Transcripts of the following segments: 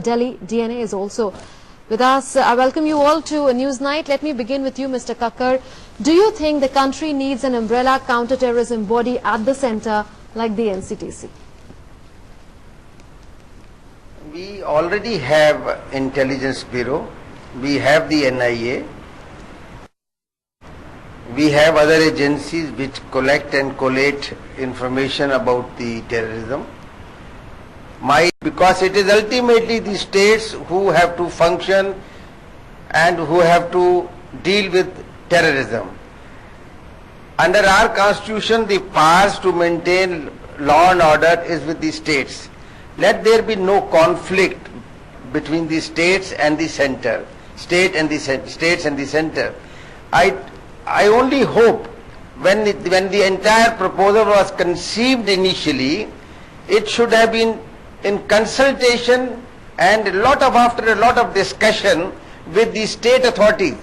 Delhi DNA is also with us. I welcome you all to a News Night. Let me begin with you, Mr. Kakkar. Do you think the country needs an umbrella counter-terrorism body at the centre like the NCTC? We already have Intelligence Bureau, we have the NIA, we have other agencies which collect and collate information about the terrorism. Because it is ultimately the states who have to function and who have to deal with terrorism. Under our constitution, the powers to maintain law and order is with the states. Let there be no conflict between the states and the center, states and the center. I only hope when the entire proposal was conceived initially, it should have been in consultation and after a lot of discussion with the state authorities.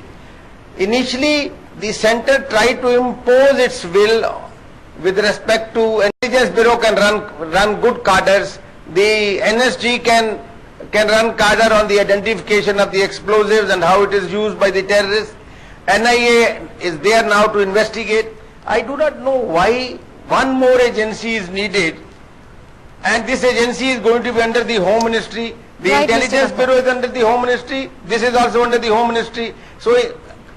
Initially, the center tried to impose its will with respect to Intelligence Bureau can run good cadres, the NSG can run cadre on the identification of the explosives and how it is used by the terrorists. NIA is there now to investigate. I do not know why one more agency is needed, and this agency is going to be under the Home Ministry. The Right, Intelligence Bureau is under the Home Ministry. This is also under the Home Ministry. So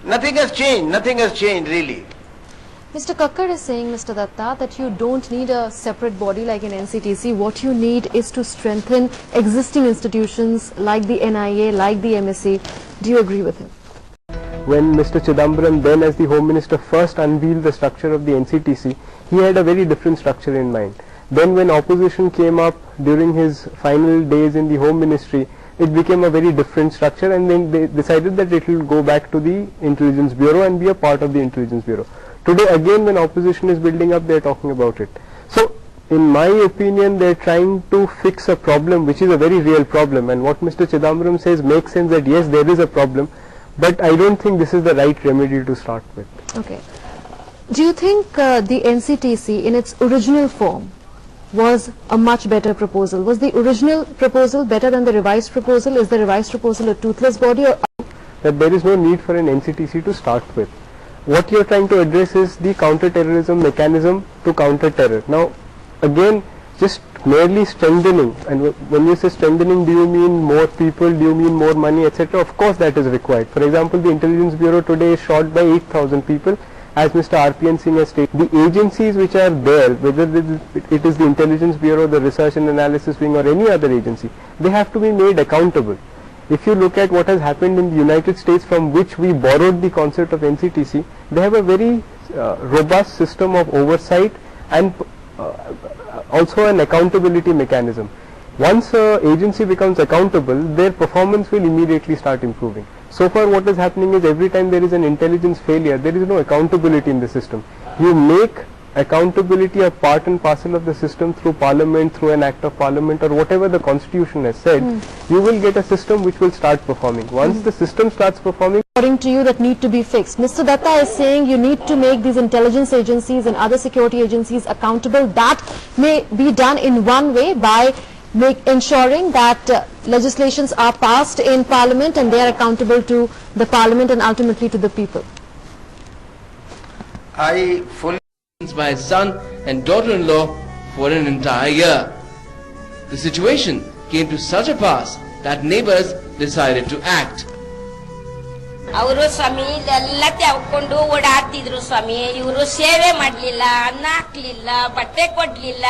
nothing has changed really. Mr. Kakkar is saying, Mr. Datta, that you don't need a separate body like an NCTC. What you need is to strengthen existing institutions like the NIA, like the MSC. Do you agree with him? When Mr. Chidambaram, then as the Home Minister, first unveiled the structure of the NCTC, he had a very different structure in mind. Then when opposition came up during his final days in the Home Ministry, it became a very different structure, and then they decided that it will go back to the Intelligence Bureau and be a part of the Intelligence Bureau. Today again, when opposition is building up, they are talking about it. So in my opinion, they are trying to fix a problem which is a very real problem, and what Mr. Chidambaram says makes sense, that yes, there is a problem, but I don't think this is the right remedy to start with. Okay. Do you think the NCTC in its original form was a much better proposal? Was the original proposal better than the revised proposal? Is the revised proposal a toothless body? Or that there is no need for an NCTC to start with. What you are trying to address is the counter-terrorism mechanism to counter terror. Now again, just merely strengthening, and when you say strengthening, do you mean more people, do you mean more money, etc.? Of course that is required. For example, the Intelligence Bureau today is shot by 8,000 people, as Mr. RPN Singh has stated. The agencies which are there, whether it is the Intelligence Bureau, the Research and Analysis Wing, or any other agency, they have to be made accountable. If you look at what has happened in the United States, from which we borrowed the concept of NCTC, they have a very robust system of oversight and also an accountability mechanism. Once an agency becomes accountable, their performance will immediately start improving. So far what is happening is, every time there is an intelligence failure, there is no accountability in the system. You make accountability a part and parcel of the system through Parliament, through an Act of Parliament, or whatever the Constitution has said, you will get a system which will start performing. Once the system starts performing, according to you, that need to be fixed. Mr. Datta is saying you need to make these intelligence agencies and other security agencies accountable. That may be done in one way, by ensuring that legislations are passed in Parliament and they are accountable to the Parliament and ultimately to the people. I fully by his son and daughter-in-law for an entire year. The situation came to such a pass that neighbors decided to act. ಅವರು ಸ್ವಾಮಿ ಇಲ್ಲೆಲ್ಲ ತೆವಕೊಂಡು ಓಡಾಡ್ತಿದ್ರು ಸ್ವಾಮಿ. ಇವರು ಸೇವೆ ಮಾಡಲಿಲ್ಲ, ಅನ್ನ ಹಾಕ್ಲಿಲ್ಲ, ಬಟ್ಟೆ ಕೊಡ್ಲಿಲ್ಲ.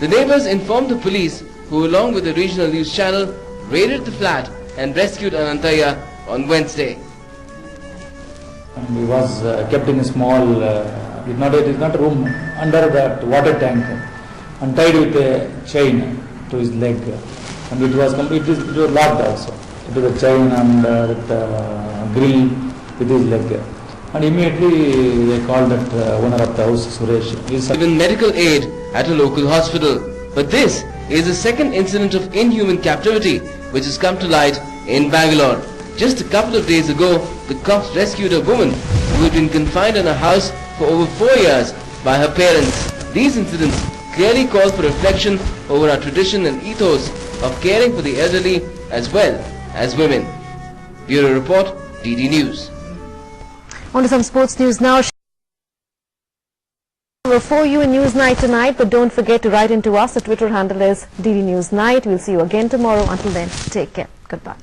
The neighbors informed the police, who along with the regional news channel raided the flat and rescued Anantaya on Wednesday. He was kept in a small, it is not a room, under that water tank, and tied with a chain to his leg, and it was locked also. It was a chain and with grill with his leg, and immediately they called that owner of the house, Suresh. Given medical aid at a local hospital. But this is the second incident of inhuman captivity which has come to light in Bangalore. Just a couple of days ago, the cops rescued a woman who had been confined in a house for over 4 years by her parents. These incidents clearly call for reflection over our tradition and ethos of caring for the elderly as well as women. Bureau Report, DD News. On to some sports news now. For you in News Night tonight, but don't forget to write into us. The Twitter handle is DD News Night. We'll see you again tomorrow. Until then, take care. Goodbye.